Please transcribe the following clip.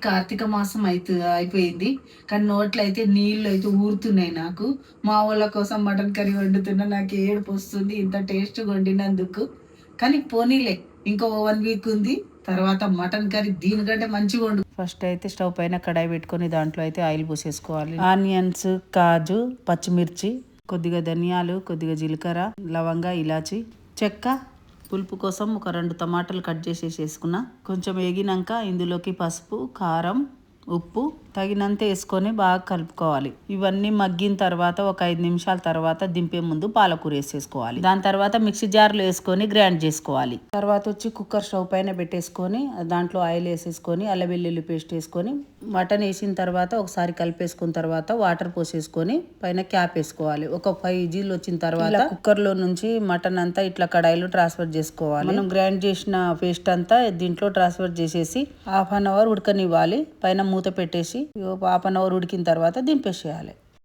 కార్తీక మాసం అయిపోయింది, కానీ నోట్లో అయితే నీళ్ళు అయితే ఊరుతున్నాయి నాకు. మా వాళ్ళ కోసం మటన్ కర్రీ వండుతున్నా, నాకు ఏడుపు వస్తుంది ఇంత టేస్ట్గా వండినందుకు. కానీ పోనీలే, ఇంకో 1 వీక్ ఉంది, తర్వాత మటన్ కర్రీ దీనికంటే మంచిగా వండు. ఫస్ట్ అయితే స్టవ్ పైన కడాయి పెట్టుకొని దాంట్లో అయితే ఆయిల్ పోసేసుకోవాలి. ఆనియన్స్, కాజు, పచ్చిమిర్చి, కొద్దిగా ధనియాలు, కొద్దిగా జీలకర్ర, లవంగ, ఇలాచి, చెక్క, పులుపు కోసం ఒక 2 టమాటాలు కట్ చేసేసుకున్నా. కొంచెం వేగినాక ఇందులోకి పసుపు, కారం, ఉప్పు తగినంత వేసుకొని బాగా కలుపుకోవాలి. ఇవన్నీ మగ్గిన తర్వాత ఒక 5 నిమిషాల తర్వాత దింపే ముందు పాలకూర వేసేసుకోవాలి. దాని తర్వాత మిక్సీ జార్లో వేసుకొని గ్రైండ్ చేసుకోవాలి. తర్వాత వచ్చి కుక్కర్ స్టవ్ పైన పెట్టేసుకొని దాంట్లో ఆయిల్ వేసేసుకొని అల్లం వెల్లుల్లి పేస్ట్ వేసుకొని మటన్ వేసిన తర్వాత ఒకసారి కలిపేసుకున్న తర్వాత వాటర్ పోసేసుకొని పైన క్యాప్ వేసుకోవాలి. ఒక 5 విజిల్ వచ్చిన తర్వాత కుక్కర్ లో నుంచి మటన్ అంతా ఇట్లా కడాయిలో ట్రాన్స్ఫర్ చేసుకోవాలి. మనం గ్రైండ్ చేసిన పేస్ట్ అంతా దీంట్లో ట్రాన్స్ఫర్ చేసేసి 1/2 అవర్ ఉడకనివ్వాలి. పైన మూత పెట్టేసి 1/2 అవర్ ఉడికిన తర్వాత దింపేసేయాలి.